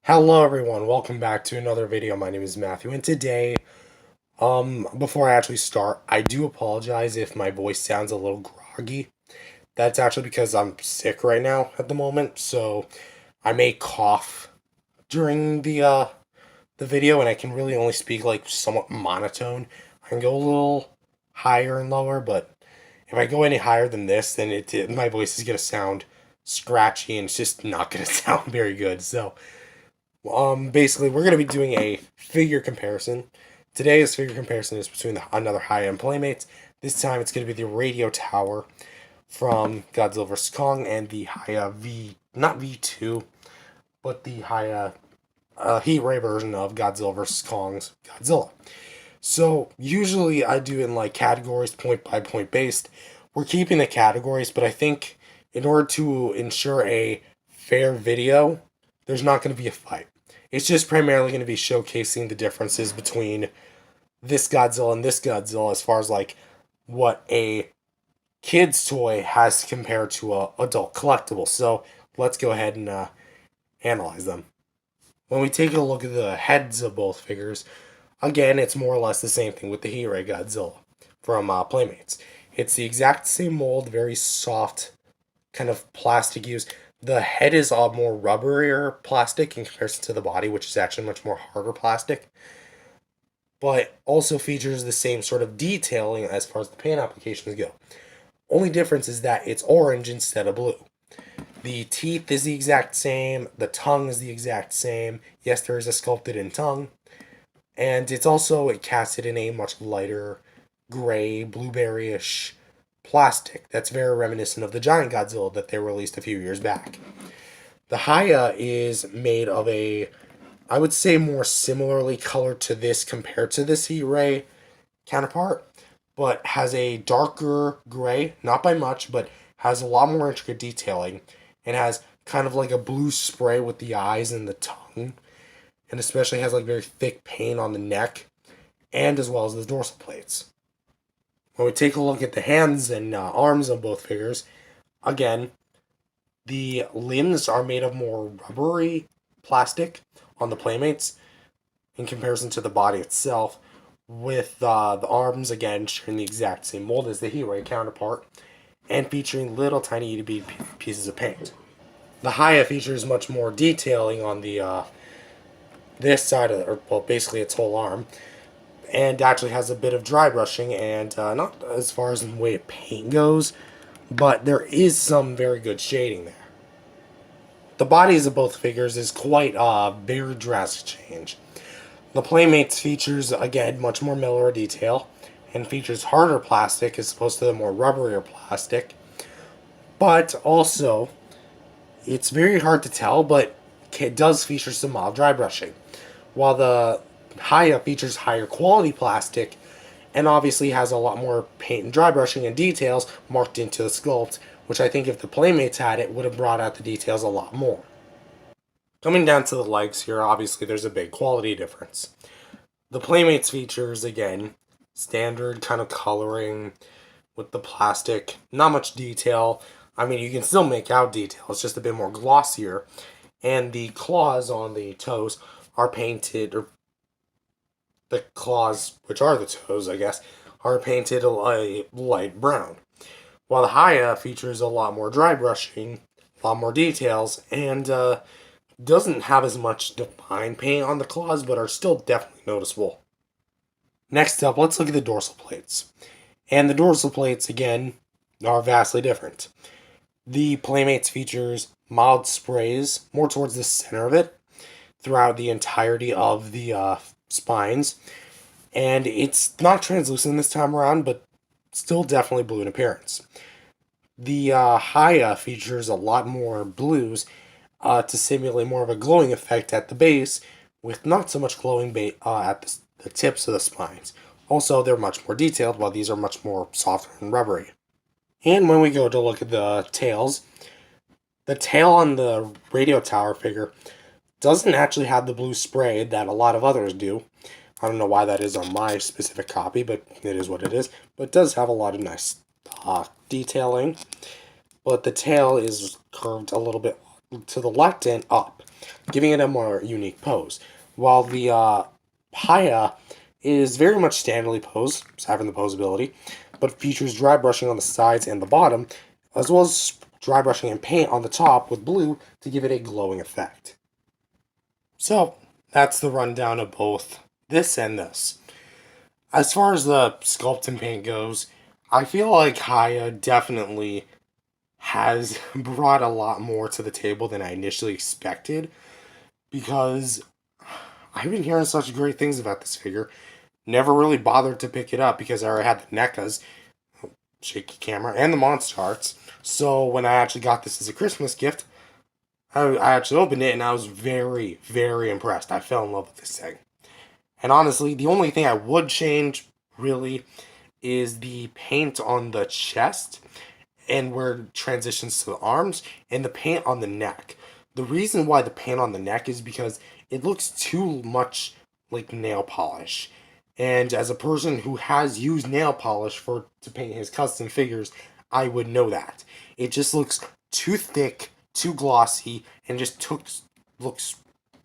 Hello everyone, welcome back to another video. My name is Matthew, and today, before I actually start, I do apologize if my voice sounds a little groggy. That's actually because I'm sick right now at the moment, so I may cough during the video, and I can really only speak like somewhat monotone. I can go a little higher and lower, but if I go any higher than this, then my voice is gonna sound scratchy, and it's just not gonna sound very good. So basically, we're going to be doing a figure comparison. Today's figure comparison is between another high-end Playmates. This time, it's going to be the radio tower from Godzilla vs. Kong and the HIYA not V2, but the HIYA Heat-Ray version of Godzilla vs. Kong's Godzilla. So, usually I do it in like categories, point by point based. We're keeping the categories, but I think in order to ensure a fair video, there's not going to be a fight. It's just primarily going to be showcasing the differences between this Godzilla and this Godzilla as far as like what a kid's toy has compared to a adult collectible. So let's go ahead and analyze them. When we take a look at the heads of both figures, again, it's more or less the same thing with the Heat-Ray Godzilla from Playmates. It's the exact same mold, very soft kind of plastic use. The head is a more rubberier plastic in comparison to the body, which is actually much more harder plastic, but also features the same sort of detailing as far as the paint applications go. Only difference is that it's orange instead of blue. The teeth is the exact same, the tongue is the exact same. Yes, there is a sculpted in tongue, and it's also casted in a much lighter gray, blueberryish plastic that's very reminiscent of the giant Godzilla that they released a few years back. The HIYA is made of I would say, more similarly colored to this compared to this Heat-Ray counterpart, but has a darker gray, not by much, but has a lot more intricate detailing, and has kind of like a blue spray with the eyes and the tongue, and especially has like very thick paint on the neck, and as well as the dorsal plates. When we take a look at the hands and arms of both figures, again, the limbs are made of more rubbery plastic on the Playmates in comparison to the body itself, with the arms, again, sharing the exact same mold as the Heat-Ray counterpart, and featuring little tiny itty-bitty pieces of paint. The HIYA features much more detailing on the this side of or well, basically its whole arm, and actually has a bit of dry brushing, and not as far as the way paint goes, but there is some very good shading there. The bodies of both figures is quite a very drastic change. The Playmates features, again, much more Miller detail, and features harder plastic as opposed to the more rubberier plastic, but also, it's very hard to tell, but it does feature some mild dry brushing, while the HIYA features higher quality plastic and obviously has a lot more paint and dry brushing and details marked into the sculpt, which I think if the Playmates had it would have brought out the details a lot more. Coming down to the legs here, obviously there's a big quality difference. The Playmates features, again, standard kind of coloring with the plastic, not much detail. I mean, you can still make out detail, it's just a bit more glossier. And the claws on the toes are painted, or the claws, which are the toes, I guess, are painted a light brown. While the HIYA features a lot more dry brushing, a lot more details, and doesn't have as much defined paint on the claws, but are still definitely noticeable. Next up, let's look at the dorsal plates. And the dorsal plates, again, are vastly different. The Playmates features mild sprays, more towards the center of it, throughout the entirety of the spines. And it's not translucent this time around, but still definitely blue in appearance. The HIYA features a lot more blues to simulate more of a glowing effect at the base, with not so much glowing at the tips of the spines. Also, they're much more detailed, while these are much more softer and rubbery. And when we go to look at the tails, the tail on the radio tower figure doesn't actually have the blue spray that a lot of others do. I don't know why that is on my specific copy, but it is what it is. But it does have a lot of nice detailing. But the tail is curved a little bit to the left and up. giving it a more unique pose. While the HIYA is very much standardly posed, having the posability, but features dry brushing on the sides and the bottom, as well as dry brushing and paint on the top with blue to give it a glowing effect. So, that's the rundown of both this and this. As far as the sculpt and paint goes, I feel like HIYA definitely has brought a lot more to the table than I initially expected, because I've been hearing such great things about this figure. Never really bothered to pick it up because I already had the NECAs, shaky camera, and the Monster Arts. So when I actually got this as a Christmas gift, I actually opened it and I was very, very impressed. I fell in love with this thing. And honestly, the only thing I would change, really, is the paint on the chest and where it transitions to the arms and the paint on the neck. The reason why the paint on the neck is because it looks too much like nail polish. And as a person who has used nail polish to paint his custom figures, I would know that. It just looks too thick, too glossy, and looks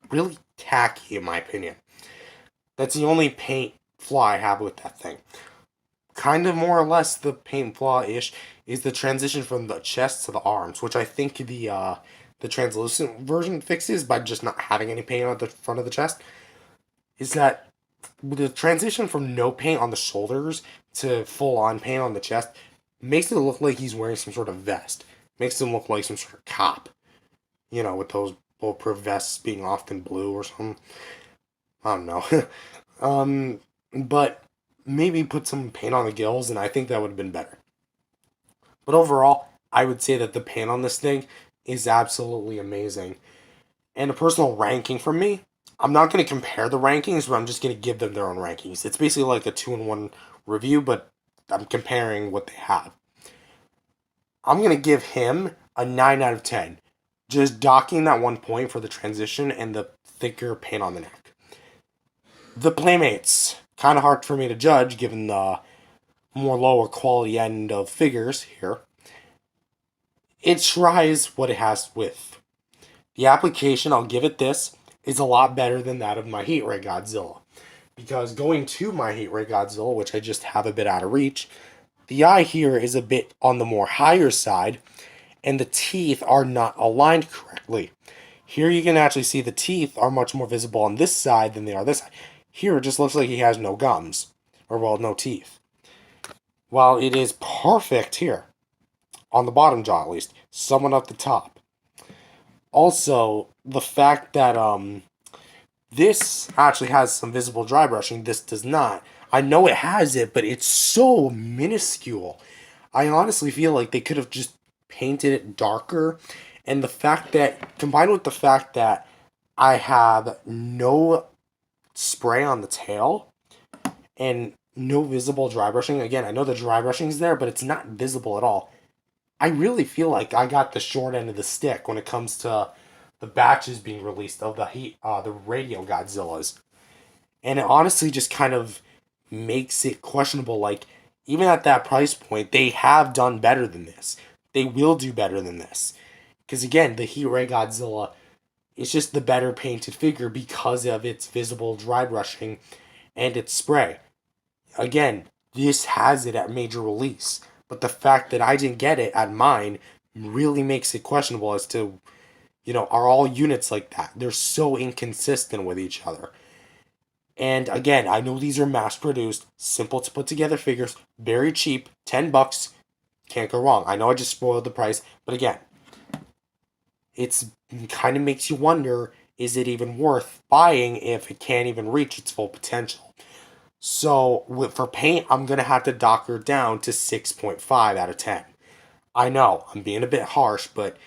really tacky in my opinion. That's the only paint flaw I have with that thing. Kind of more or less the paint flaw-ish is the transition from the chest to the arms, which I think the translucent version fixes by just not having any paint on the front of the chest. Is that the transition from no paint on the shoulders to full-on paint on the chest makes it look like he's wearing some sort of vest. Makes him look like some sort of cop. You know, with those bulletproof vests being often blue or something. I don't know. But maybe put some paint on the gills, and I think that would have been better. But overall, I would say that the paint on this thing is absolutely amazing. And a personal ranking from me, I'm not going to compare the rankings, but I'm just going to give them their own rankings. It's basically like a 2-in-1 review, but I'm comparing what they have. I'm going to give him a 9 out of 10. Just docking that 1 point for the transition and the thicker paint on the neck. The Playmates, kind of hard for me to judge given the more lower quality end of figures here. It tries what it has with. The application, I'll give it this, is a lot better than that of my Heat Ray Godzilla. Because going to my Heat Ray Godzilla, which I just have a bit out of reach, the eye here is a bit on the more higher side, and the teeth are not aligned correctly. Here you can actually see the teeth are much more visible on this side than they are this side. Here it just looks like he has no gums, or well, no teeth. While it is perfect here, on the bottom jaw at least, somewhat up the top. Also, the fact that this actually has some visible dry brushing, this does not. I know it has it, but it's so minuscule. I honestly feel like they could have just painted it darker. And the fact that, combined with the fact that I have no spray on the tail and no visible dry brushing. Again, I know the dry brushing is there, but it's not visible at all. I really feel like I got the short end of the stick when it comes to the batches being released of the Radio Godzillas. And it honestly just kind of makes it questionable. Like, even at that price point, they have done better than this. They will do better than this. Because again, the Heat Ray Godzilla is just the better painted figure because of its visible dry brushing and its spray. Again, this has it at major release. But the fact that I didn't get it at mine really makes it questionable as to, are all units like that? They're so inconsistent with each other. And again, I know these are mass produced, simple to put together figures, very cheap, $10, can't go wrong. I know I just spoiled the price, but again, it's kind of makes you wonder, is it even worth buying if it can't even reach its full potential? So for paint, I'm going to have to dock her down to 6.5 out of 10. I know, I'm being a bit harsh, but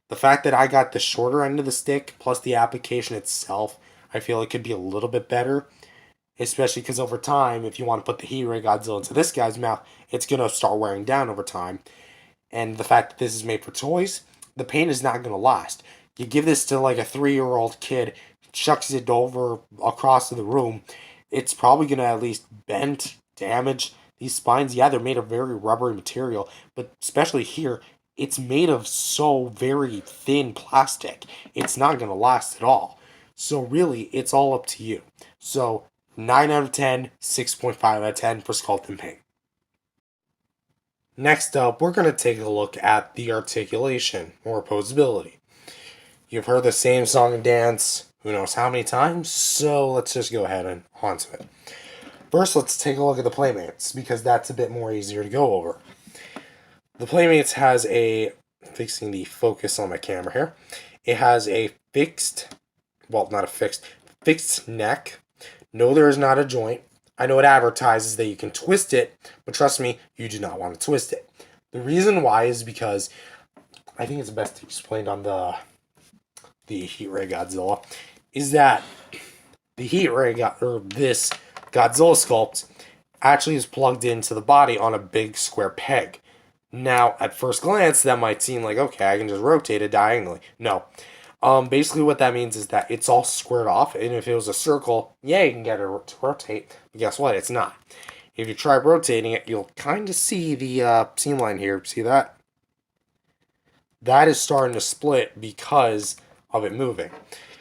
the fact that I got the shorter end of the stick, plus the application itself, I feel it could be a little bit better. Especially because over time, if you want to put the Heat Ray Godzilla into this guy's mouth, it's going to start wearing down over time. And the fact that this is made for toys, the paint is not going to last. You give this to like a 3-year-old kid, chucks it over across the room, it's probably going to at least bend, damage these spines. Yeah, they're made of very rubbery material, but especially here, it's made of so very thin plastic. It's not going to last at all. So really, it's all up to you. So 9 out of 10, 6.5 out of 10 for Sculpt and Paint. Next up, we're going to take a look at the articulation, or opposability. You've heard the same song and dance who knows how many times, so let's just go ahead and onto it. First, let's take a look at the Playmates, because that's a bit more easier to go over. The Playmates has a, fixing the focus on my camera here, it has a fixed, well, not a fixed neck. No, there is not a joint. I know it advertises that you can twist it, but trust me, you do not want to twist it. The reason why is because, I think it's best explained on the HIYA Godzilla, is that the HIYA, or this Godzilla sculpt, actually is plugged into the body on a big square peg. Now, at first glance, that might seem like, okay, I can just rotate it diagonally. No. Basically what that means is that it's all squared off, and if it was a circle, yeah, you can get it to rotate, but guess what? It's not. If you try rotating it, you'll kind of see the seam line here. See that? That is starting to split because of it moving.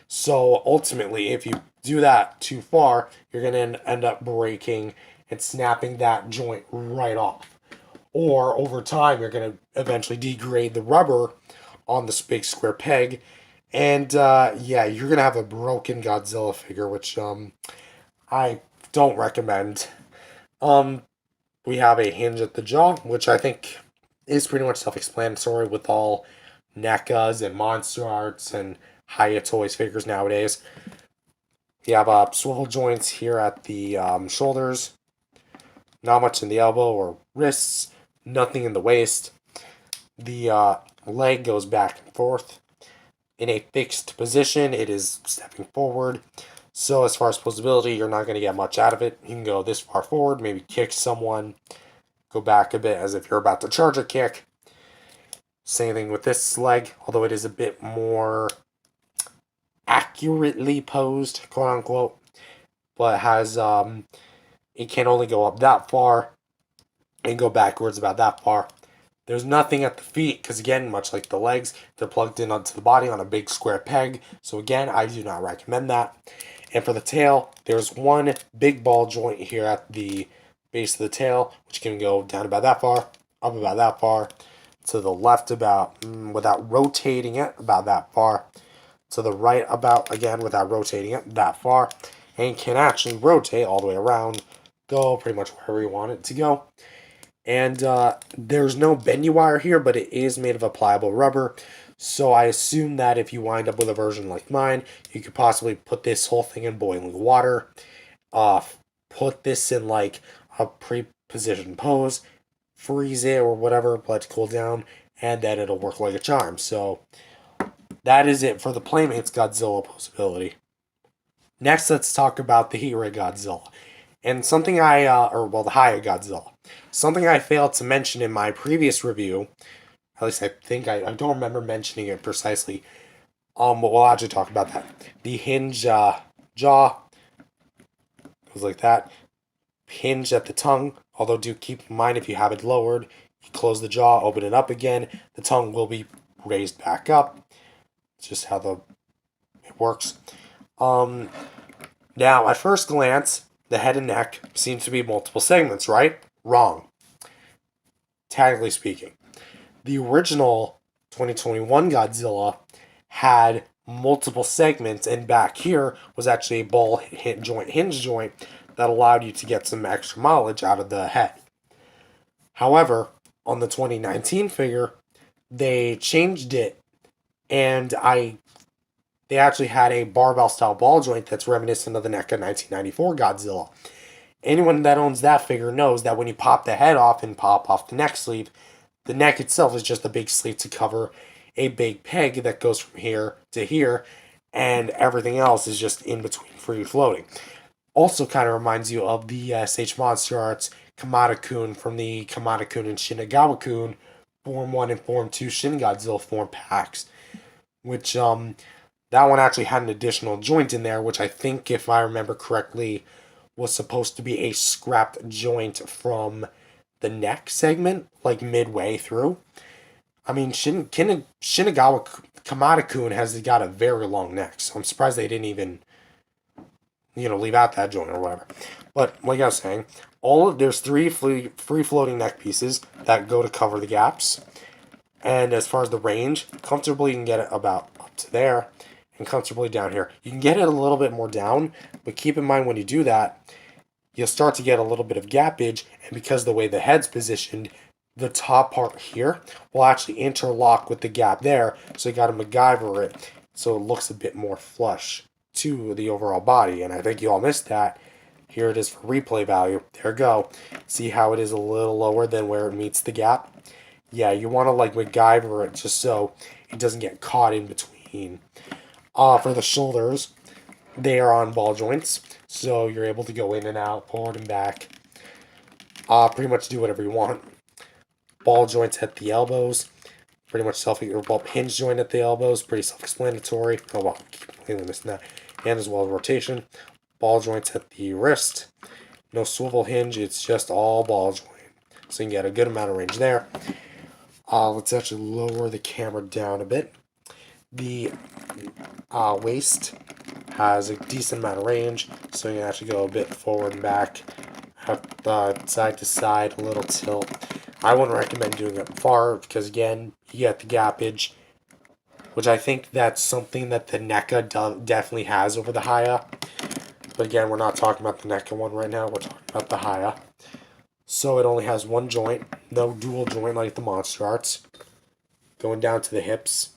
So ultimately, if you do that too far, you're going to end up breaking and snapping that joint right off. Or over time, you're going to eventually degrade the rubber on this big square peg. And yeah, you're going to have a broken Godzilla figure, which I don't recommend. We have a hinge at the jaw, which I think is pretty much self-explanatory with all NECAs and Monster Arts and HIYA Toys figures nowadays. You have swivel joints here at the shoulders, not much in the elbow or wrists, nothing in the waist. The leg goes back and forth. In a fixed position, it is stepping forward. So as far as posability, you're not going to get much out of it. You can go this far forward, maybe kick someone, go back a bit as if you're about to charge a kick. Same thing with this leg, although it is a bit more accurately posed, quote unquote. But it has, it can only go up that far and go backwards about that far. There's nothing at the feet, because again, much like the legs, they're plugged in onto the body on a big square peg. So again, I do not recommend that. And for the tail, there's one big ball joint here at the base of the tail, which can go down about that far, up about that far, to the left about, without rotating it, about that far, to the right about, again, without rotating it, that far, and can actually rotate all the way around, go pretty much wherever you want it to go. And there's no bendy wire here, but it is made of a pliable rubber. So I assume that if you wind up with a version like mine, you could possibly put this whole thing in boiling water, put this in like a pre-positioned pose, freeze it or whatever, let it cool down, and then it'll work like a charm. So that is it for the Playmates Godzilla posability. Next, let's talk about the HIYA Godzilla. And something the HIYA Godzilla. Something I failed to mention in my previous review, at least I think I don't remember mentioning it precisely. But we'll actually talk about that. The hinge jaw goes like that. Hinge at the tongue, although do keep in mind if you have it lowered, you close the jaw, open it up again, the tongue will be raised back up. It's just how it works. Now, at first glance, the head and neck seems to be multiple segments, right? Wrong. Technically speaking. The original 2021 Godzilla had multiple segments, and back here was actually a ball hinge joint that allowed you to get some extra mileage out of the head. However, on the 2019 figure, they changed it, and they actually had a barbell-style ball joint that's reminiscent of the NECA 1994 Godzilla. Anyone that owns that figure knows that when you pop the head off and pop off the neck sleeve, the neck itself is just a big sleeve to cover a big peg that goes from here to here, and everything else is just in between free floating. Also kind of reminds you of the SH Monster Arts Kamada-kun from the Kamada-kun and Shinagawa-kun Form 1 and Form 2 Shin Godzilla form packs, which that one actually had an additional joint in there, which I think, if I remember correctly, was supposed to be a scrapped joint from the neck segment, like midway through. I mean, Shinagawa Kamada-kun has got a very long neck, so I'm surprised they didn't even, leave out that joint or whatever. But like I was saying, there's three free floating neck pieces that go to cover the gaps. And as far as the range, comfortably you can get it about up to there and comfortably down here. You can get it a little bit more down, but keep in mind when you do that, you'll start to get a little bit of gappage, and because of the way the head's positioned, the top part here will actually interlock with the gap there, so you got to MacGyver it so it looks a bit more flush to the overall body, and I think you all missed that. Here it is for replay value. There we go. See how it is a little lower than where it meets the gap? Yeah, you want to like MacGyver it just so it doesn't get caught in between. For the shoulders, they are on ball joints, so you're able to go in and out, forward and back. Pretty much do whatever you want. Ball joints at the elbows, pretty much hinge joint at the elbows, pretty self-explanatory. Oh well, completely missing that. And as well as rotation. Ball joints at the wrist. No swivel hinge, it's just all ball joint. So you can get a good amount of range there. Let's actually lower the camera down a bit. The waist has a decent amount of range, so you can actually go a bit forward and back, side to side, a little tilt. I wouldn't recommend doing it far because, again, you get the gappage, which I think that's something that the NECA definitely has over the HIYA. But again, we're not talking about the NECA one right now, we're talking about the HIYA. So it only has one joint, no dual joint like the Monster Arts. Going down to the hips.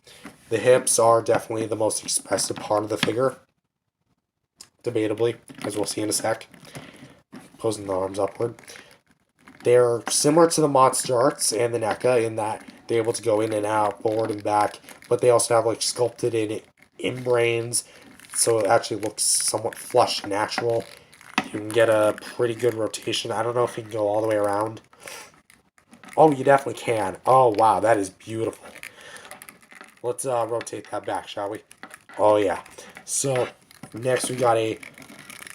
The hips are definitely the most expressive part of the figure. Debatably, as we'll see in a sec. Posing the arms upward. They're similar to the Monster Arts and the NECA in that they're able to go in and out, forward and back, but they also have like sculpted in brains, so it actually looks somewhat flush and natural. You can get a pretty good rotation. I don't know if you can go all the way around. Oh, you definitely can. Oh, wow, that is beautiful. Let's rotate that back, shall we? Oh, yeah. So, next we got a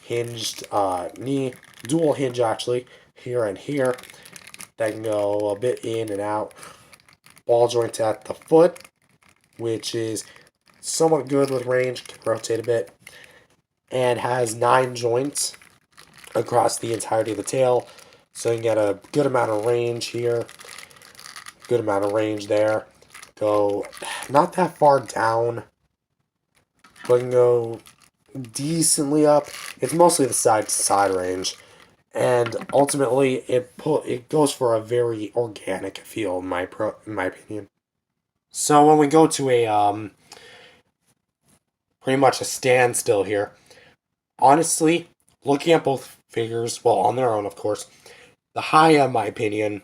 hinged knee. Dual hinge, actually. Here and here. That can go a bit in and out. Ball joint at the foot, which is somewhat good with range. Can rotate a bit. And has 9 joints across the entirety of the tail. So you can get a good amount of range here. Good amount of range there. Go not that far down, but can go decently up. It's mostly the side to side range, and ultimately it goes for a very organic feel in my opinion. So when we go to a pretty much a standstill here, honestly, looking at both figures, well, on their own, of course, the HIYA, in my opinion,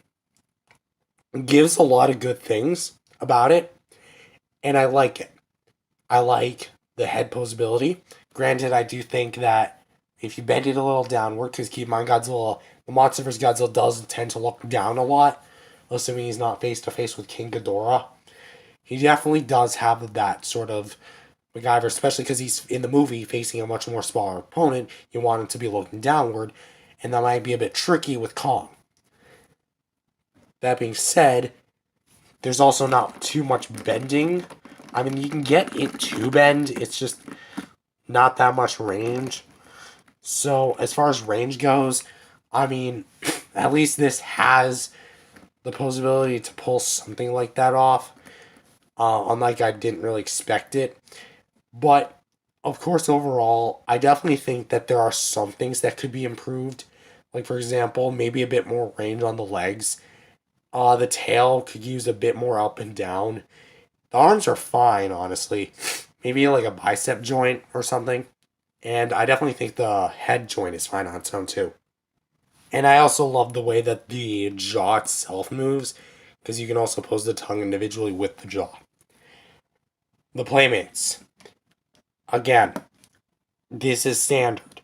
gives a lot of good things about it, and I like it. I like the head posability. Granted, I do think that if you bend it a little downward, because keep in mind, Godzilla, the Monster vs. Godzilla does tend to look down a lot, assuming he's not face to face with King Ghidorah. He definitely does have that sort of MacGyver, especially because he's in the movie facing a much more smaller opponent. You want him to be looking downward, and that might be a bit tricky with Kong. That being said, there's also not too much bending. I mean, you can get it to bend, it's just not that much range. So, as far as range goes, I mean, at least this has the possibility to pull something like that off. Unlike I didn't really expect it. But, of course, overall, I definitely think that there are some things that could be improved. Like, for example, maybe a bit more range on the legs. The tail could use a bit more up and down. The arms are fine, honestly. Maybe like a bicep joint or something. And I definitely think the head joint is fine on its own, too. And I also love the way that the jaw itself moves, because you can also pose the tongue individually with the jaw. The Playmates. Again, this is standard.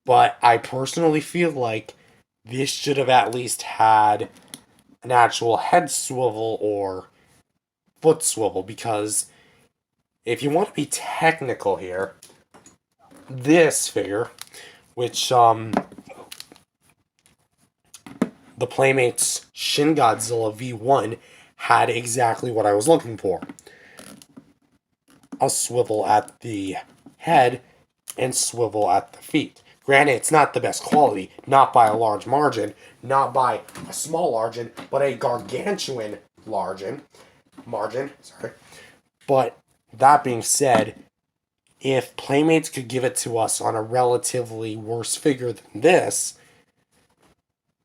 But I personally feel like this should have at least had an actual head swivel or foot swivel, because if you want to be technical here, this figure, which the Playmates Shin Godzilla V1 had exactly what I was looking for. A swivel at the head and swivel at the feet. Granted, it's not the best quality, not by a large margin, not by a small margin, but a gargantuan margin. Sorry. But that being said, if Playmates could give it to us on a relatively worse figure than this,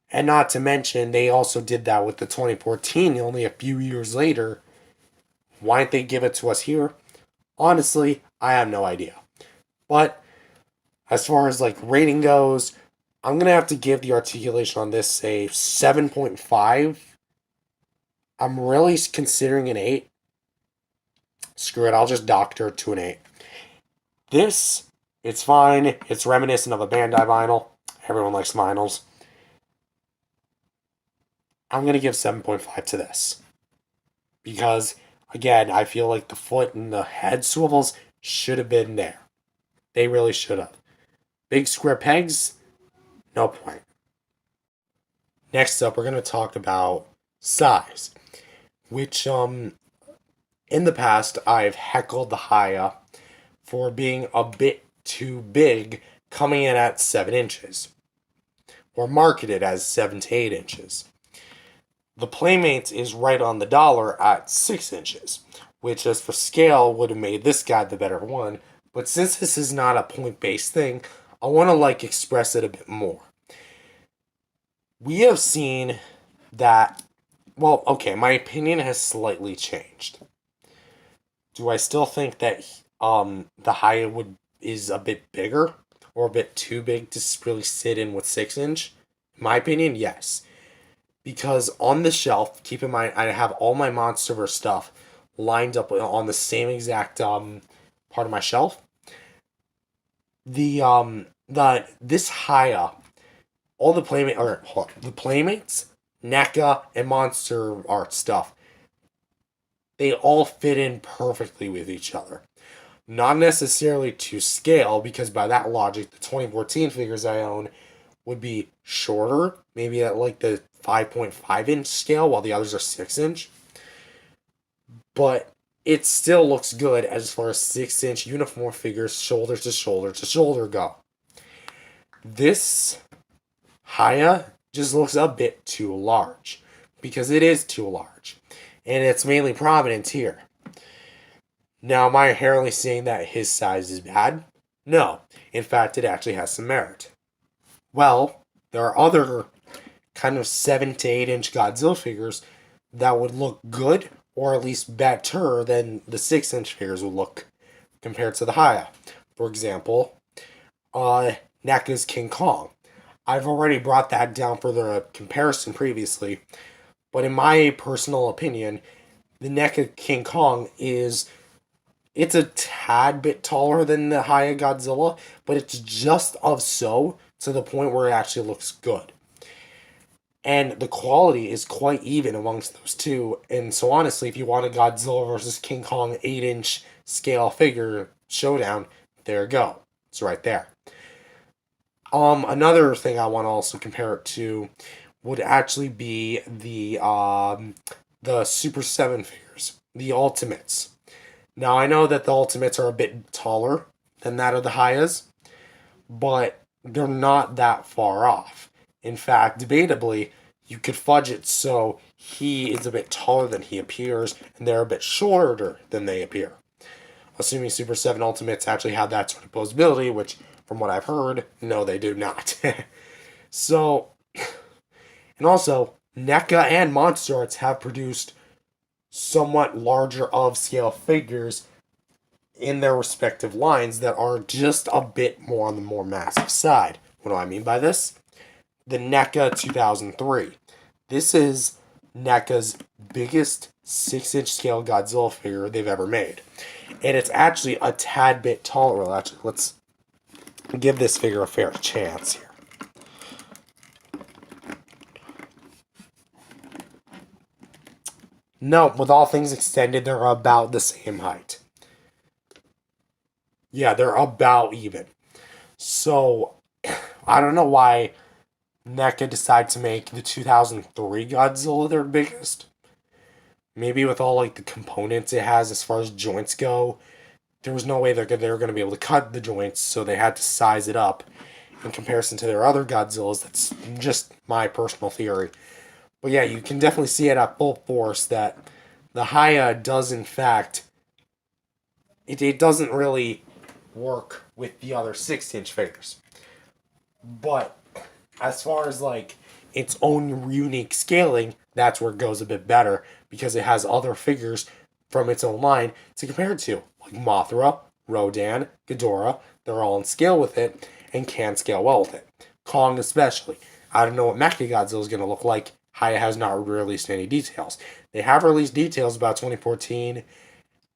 and not to mention they also did that with the 2014 only a few years later, why didn't they give it to us here? Honestly, I have no idea. But as far as like rating goes, I'm going to have to give the articulation on this a 7.5. I'm really considering an 8. Screw it, I'll just doctor it to an 8. This, it's fine. It's reminiscent of a Bandai vinyl. Everyone likes vinyls. I'm going to give 7.5 to this. Because, again, I feel like the foot and the head swivels should have been there. They really should have. Big square pegs, no point. Next up, we're going to talk about size. Which, in the past, I've heckled the HIYA for being a bit too big, coming in at 7 inches. Or marketed as 7 to 8 inches. The Playmates is right on the dollar at 6 inches, which as for scale would have made this guy the better one, but since this is not a point-based thing, I want to express it a bit more. We have seen that, well, okay, my opinion has slightly changed. Do I still think that the HIYA is a bit bigger or a bit too big to really sit in with 6 inch? In my opinion, yes. Because on the shelf, keep in mind, I have all my Monsterverse stuff lined up on the same exact part of my shelf. This HIYA, all the Playmates, NECA, and Monster Art stuff, they all fit in perfectly with each other. Not necessarily to scale, because by that logic, the 2014 figures I own would be shorter, maybe at the 5.5 inch scale, while the others are 6 inch. But it still looks good as far as 6 inch uniform figures, shoulder to shoulder to shoulder go. This HIYA just looks a bit too large, because it is too large, and it's mainly prominent here. Now, am I inherently saying that his size is bad? No. In fact, it actually has some merit. Well, there are other kind of 7 to 8 inch Godzilla figures that would look good, or at least better than the 6 inch figures would look compared to the HIYA. For example, NECA's King Kong. I've already brought that down for the comparison previously, but in my personal opinion, the NECA King Kong it's a tad bit taller than the HIYA Godzilla, but it's just of so to the point where it actually looks good. And the quality is quite even amongst those two. And so honestly, if you want a Godzilla versus King Kong 8 inch scale figure showdown, there you go. It's right there. Another thing I want to also compare it to would actually be the Super 7 figures, the Ultimates. Now, I know that the Ultimates are a bit taller than that of the HIYAs, but they're not that far off. In fact, debatably, you could fudge it so he is a bit taller than he appears, and they're a bit shorter than they appear. Assuming Super 7 Ultimates actually have that sort of posability, which, from what I've heard, no, they do not. So, and also, NECA and Monster Arts have produced somewhat larger of scale figures in their respective lines that are just a bit more on the more massive side. What do I mean by this? The NECA 2003. This is NECA's biggest 6 inch scale Godzilla figure they've ever made. And it's actually a tad bit taller. Well, actually, let's give this figure a fair chance here. No, with all things extended, they're about the same height. Yeah, they're about even. So, I don't know why NECA decided to make the 2003 Godzilla their biggest. maybe with all like the components it has as far as joints go, there was no way they were going to be able to cut the joints, so they had to size it up in comparison to their other Godzillas. That's just my personal theory. But yeah, you can definitely see it at full force that the HIYA does in fact it doesn't really work with the other 6-inch figures. But as far as like its own unique scaling, that's where it goes a bit better because it has other figures from its own line to compare it to, like Mothra, Rodan, Ghidorah. They're all in scale with it and can scale well with it. Kong especially. I don't know what Mechagodzilla is going to look like. HIYA has not released any details. They have released details about 2014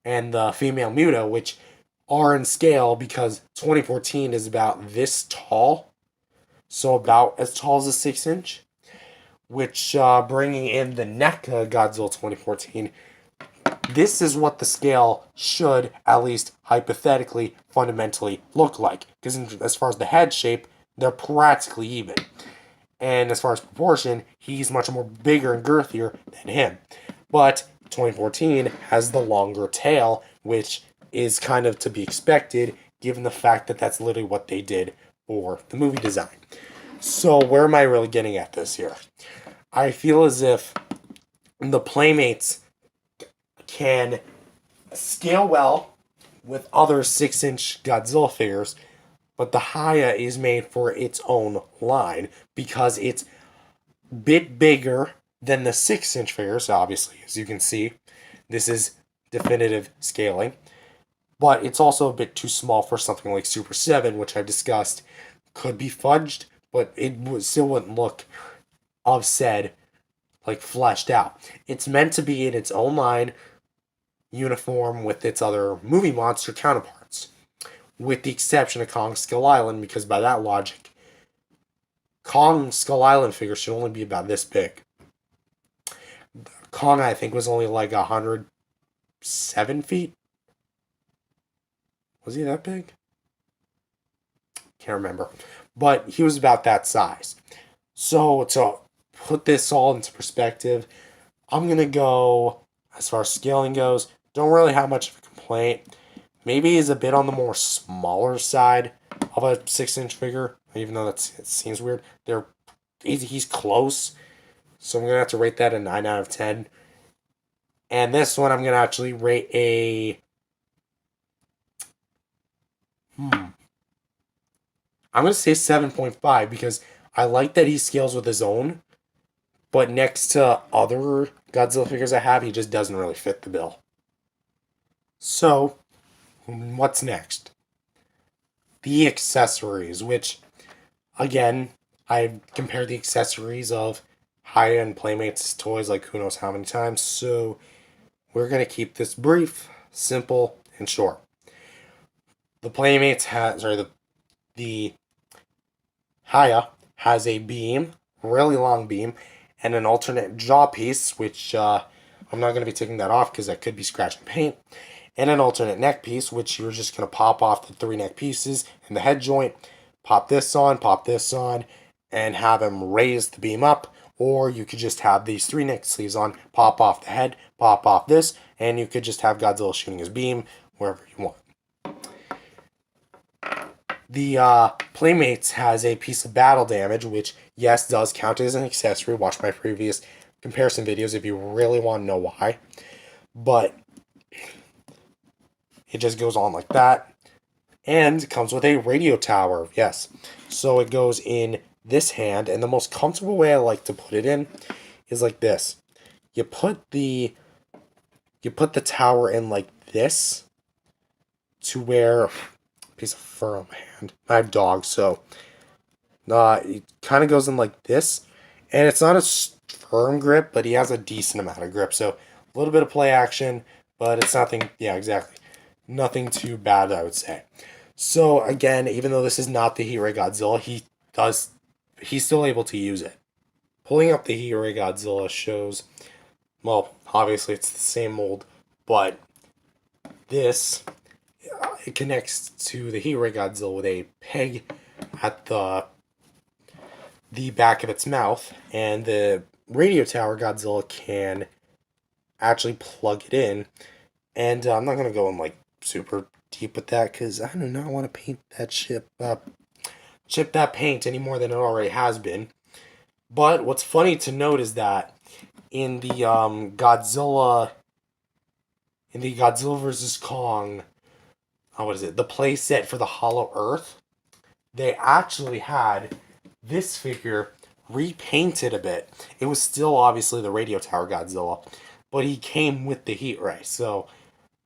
and the female Muta, which are in scale because 2014 is about this tall, so about as tall as a 6-inch. Which bringing in the NECA Godzilla 2014, this is what the scale should, at least hypothetically, fundamentally look like. Because as far as the head shape, they're practically even. And as far as proportion, he's much more bigger and girthier than him. But 2014 has the longer tail, which is kind of to be expected given the fact that that's literally what they did for the movie design. So where am I really getting at this here? I feel as if the Playmates can scale well with other 6-inch Godzilla figures, but the HIYA is made for its own line because it's a bit bigger than the 6-inch figures, obviously, as you can see. This is definitive scaling, but it's also a bit too small for something like Super 7, which I've discussed could be fudged, but it still wouldn't look of said like fleshed out. It's meant to be in its own line, uniform with its other movie monster counterparts, with the exception of Kong Skull Island, because by that logic, Kong Skull Island figure should only be about this big. Kong, I think, was only like 107 feet. Was he that big? Can't remember. But he was about that size. So, to put this all into perspective, I'm going to go, as far as scaling goes, don't really have much of a complaint. Maybe he's a bit on the more smaller side of a 6-inch figure, even though it seems weird. He's close, so I'm going to have to rate that a 9 out of 10. And this one I'm going to actually rate a... I'm going to say 7.5 because I like that he scales with his own, but next to other Godzilla figures I have, he just doesn't really fit the bill. So, what's next? The accessories, which, again, I've compared the accessories of HIYA and Playmates toys like who knows how many times, so we're going to keep this brief, simple, and short. The Playmates has, or the HIYA has a beam, really long beam, and an alternate jaw piece, which I'm not going to be taking that off because that could be scratch and paint, and an alternate neck piece, which you're just going to pop off the 3 neck pieces and the head joint, pop this on, and have him raise the beam up, or you could just have these 3 neck sleeves on, pop off the head, pop off this, and you could just have Godzilla shooting his beam wherever you want. The Playmates has a piece of battle damage, which, yes, does count as an accessory. Watch my previous comparison videos if you really want to know why. But it just goes on like that. And comes with a radio tower, yes. So it goes in this hand, and the most comfortable way I like to put it in is like this. You put the tower in like this to where... piece of fur on my hand. I have dogs, so it kind of goes in like this, and it's not a firm grip, but he has a decent amount of grip, so a little bit of play action, but it's nothing, yeah, exactly, nothing too bad, I would say. So again, even though this is not the HIYA Godzilla, he's still able to use it. Pulling up the HIYA Godzilla shows, well, obviously it's the same mold, but this... it connects to the HIYA Godzilla with a peg at the back of its mouth, and the radio tower Godzilla can actually plug it in. And I'm not gonna go in like super deep with that because I do not want to paint that chip that paint any more than it already has been. But what's funny to note is that in the Godzilla versus Kong, what is it? The play set for the Hollow Earth, they actually had this figure repainted a bit. It was still obviously the Radio Tower Godzilla, but he came with the heat ray. So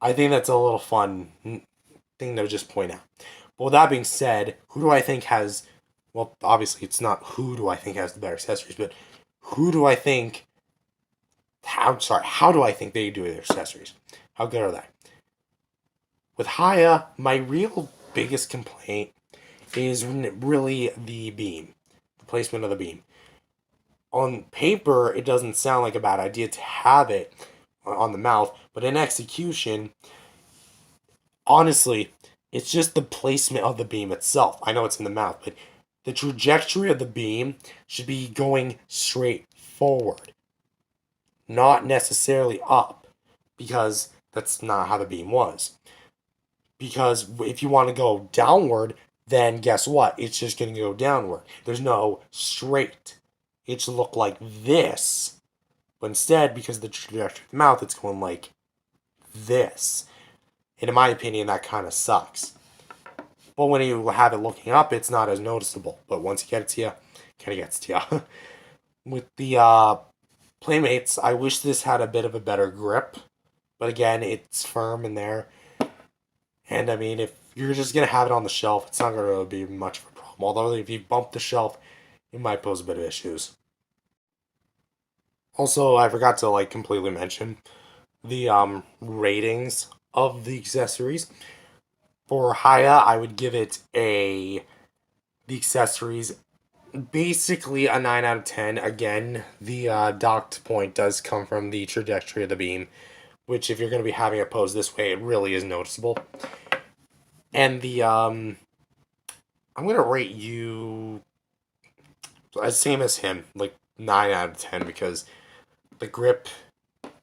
I think that's a little fun thing to just point out. But with that being said, who do I think has, well, obviously it's not who do I think has the better accessories, but who do I think, how do I think they do their accessories? How good are they? With HIYA, my real biggest complaint is really the beam, the placement of the beam. On paper, it doesn't sound like a bad idea to have it on the mouth, but in execution, honestly, it's just the placement of the beam itself. I know it's in the mouth, but the trajectory of the beam should be going straight forward, not necessarily up, because that's not how the beam was. Because if you want to go downward, then guess what? It's just going to go downward. There's no straight. It should look like this. But instead, because of the trajectory of the mouth, it's going like this. And in my opinion, that kind of sucks. But when you have it looking up, it's not as noticeable. But once you get it to you, it kind of gets to you. With the Playmates, I wish this had a bit of a better grip. But again, it's firm in there. And I mean, if you're just going to have it on the shelf, it's not going to really be much of a problem. Although if you bump the shelf, it might pose a bit of issues. Also, I forgot to like completely mention the ratings of the accessories. For HIYA, I would give it the accessories basically a 9 out of 10. Again, the docked point does come from the trajectory of the beam, which if you're going to be having it posed this way, it really is noticeable. And the I'm going to rate you as same as him, like 9 out of 10, because the grip,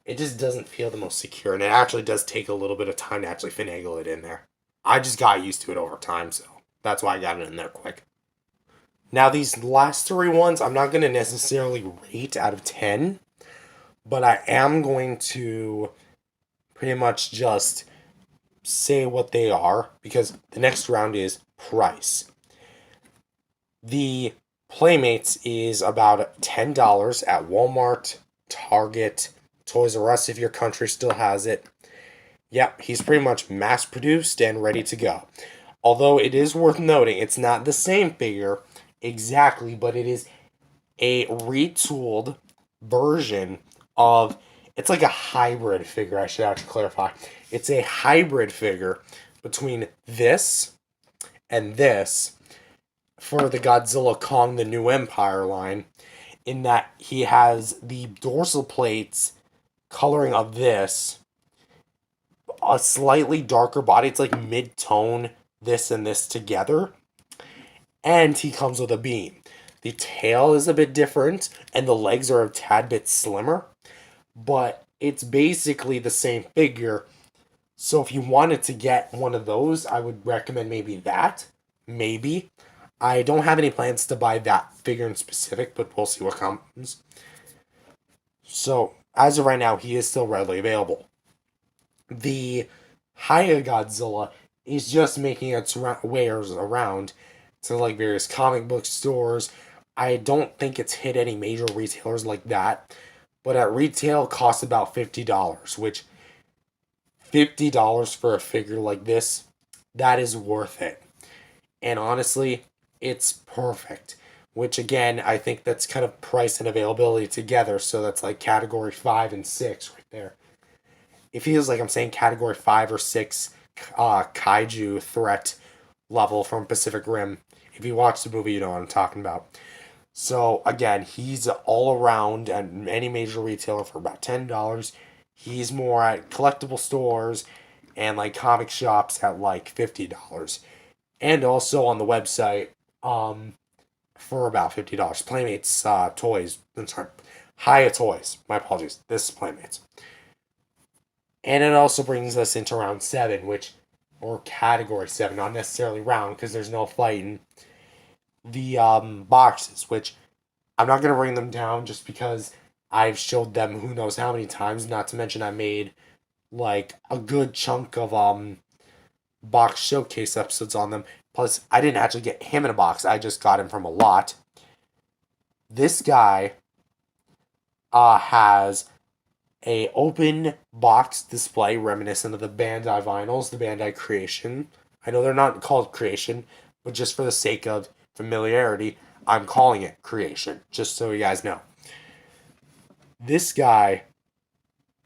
it just doesn't feel the most secure, and it actually does take a little bit of time to actually finagle it in there. I just got used to it over time, so that's why I got it in there quick. Now, these last three ones, I'm not going to necessarily rate out of 10, but I am going to pretty much just say what they are, because the next round is price. The Playmates is about $10 at Walmart, Target, Toys R Us if your country still has it. Yep, he's pretty much mass produced and ready to go. Although it is worth noting, it's not the same figure exactly, but it is a retooled version of. It's like a hybrid figure, I should actually clarify. It's a hybrid figure between this and this for the Godzilla Kong the New Empire line, in that he has the dorsal plates coloring of this, a slightly darker body. It's like mid-tone, this and this together. And he comes with a beam. The tail is a bit different, and the legs are a tad bit slimmer. But it's basically the same figure. So if you wanted to get one of those, I would recommend maybe that. Maybe. I don't have any plans to buy that figure in specific, but we'll see what comes. So, as of right now, he is still readily available. The HIYA Godzilla is just making its wares around to like various comic book stores. I don't think it's hit any major retailers like that, but at retail costs about $50, which $50 for a figure like this, that is worth it. And honestly, it's perfect. Which again, I think that's kind of price and availability together, so that's like category 5 and 6 right there. It feels like I'm saying category 5 or 6 kaiju threat level from Pacific Rim. If you watch the movie, you know what I'm talking about. So again, he's all around at any major retailer for about $10. He's more at collectible stores and like comic shops at like $50. And also on the website for about $50. Playmates toys. I'm sorry. HIYA toys. My apologies. This is Playmates. And it also brings us into round 7, or category 7, not necessarily round because there's no fighting. The boxes, which I'm not going to bring them down just because I've showed them who knows how many times, not to mention I made like a good chunk of box showcase episodes on them. Plus, I didn't actually get him in a box, I just got him from a lot. This guy has a open box display reminiscent of the Bandai vinyls, the Bandai Creation. I know they're not called Creation, but just for the sake of familiarity, I'm calling it Creation, just so you guys know. This guy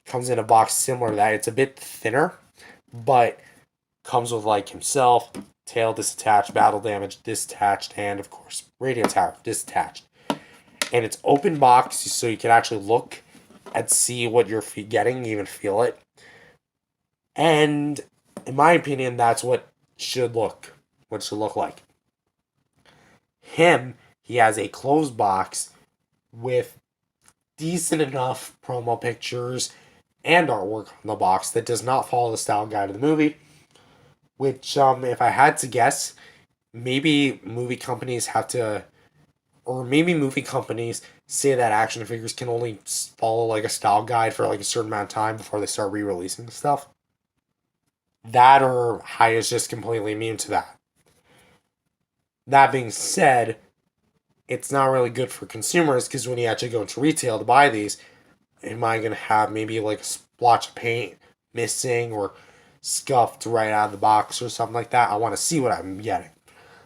comes in a box similar to that. It's a bit thinner, but comes with like himself, tail disattached, battle damage disattached, and of course, radio tower disattached. And it's open box, so you can actually look and see what you're getting, even feel it. And in my opinion, that's what should look like. He has a closed box with decent enough promo pictures and artwork on the box that does not follow the style guide of the movie. Which, if I had to guess, maybe movie companies say that action figures can only follow like a style guide for like a certain amount of time before they start re-releasing stuff. That or HIYA is just completely immune to that. That being said, it's not really good for consumers because when you actually go into retail to buy these, am I going to have maybe like a splotch of paint missing or scuffed right out of the box or something like that? I want to see what I'm getting.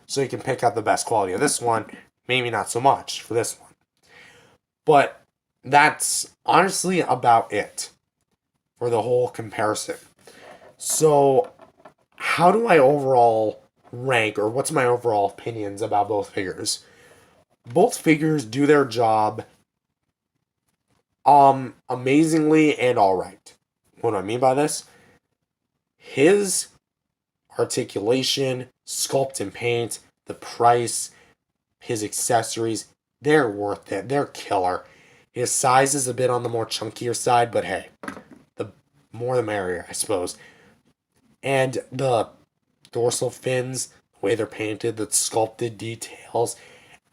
So you can pick out the best quality of this one, maybe not so much for this one. But that's honestly about it for the whole comparison. So, how do I overall rank, or what's my overall opinions about both figures? Both figures do their job amazingly and alright. What do I mean by this? His articulation, sculpt and paint, the price, his accessories, they're worth it. They're killer. His size is a bit on the more chunkier side, but hey, the more the merrier, I suppose. And the dorsal fins, the way they're painted, the sculpted details,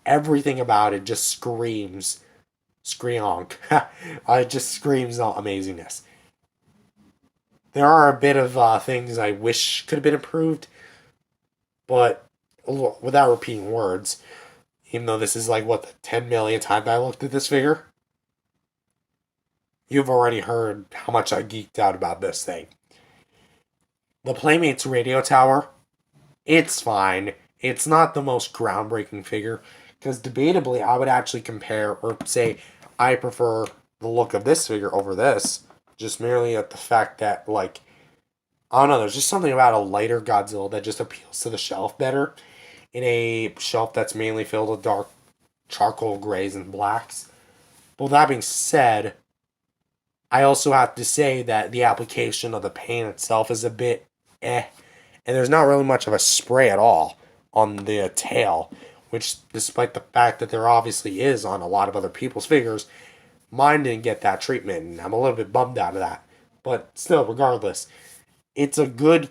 everything about it just screams screonk. It just screams amazingness. There are a bit of things I wish could have been improved, but without repeating words, even though this is like what the 10 millionth time I looked at this figure, you've already heard how much I geeked out about this thing. The Playmates radio tower, it's fine. It's not the most groundbreaking figure, because debatably I would actually compare or say I prefer the look of this figure over this, just merely at the fact that, like, I don't know, there's just something about a lighter Godzilla that just appeals to the shelf better in a shelf that's mainly filled with dark charcoal grays and blacks. But with that being said, I also have to say that the application of the paint itself is a bit and there's not really much of a spray at all on the tail, which, despite the fact that there obviously is on a lot of other people's figures, mine didn't get that treatment, and I'm a little bit bummed out of that. But still, regardless, it's a good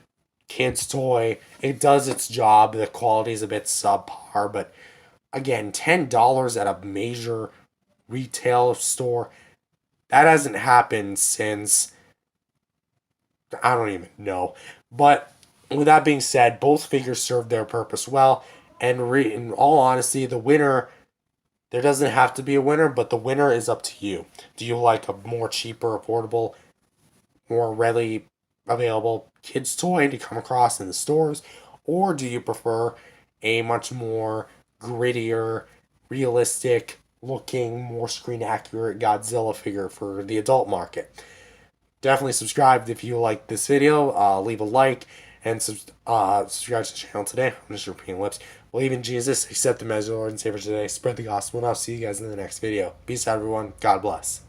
kid's toy. It does its job. The quality is a bit subpar, but again, $10 at a major retail store, that hasn't happened since, I don't even know. But with that being said, both figures served their purpose well. And in all honesty, the winner, there doesn't have to be a winner, but the winner is up to you. Do you like a more cheaper, affordable, more readily available kids' toy to come across in the stores? Or do you prefer a much more grittier, realistic looking, more screen accurate Godzilla figure for the adult market? Definitely subscribe if you like this video. Leave a like and subscribe to the channel today. I'm just repeating lips. Believe in Jesus, accept Him as your Lord and Savior today. Spread the gospel, and I'll see you guys in the next video. Peace out, everyone. God bless.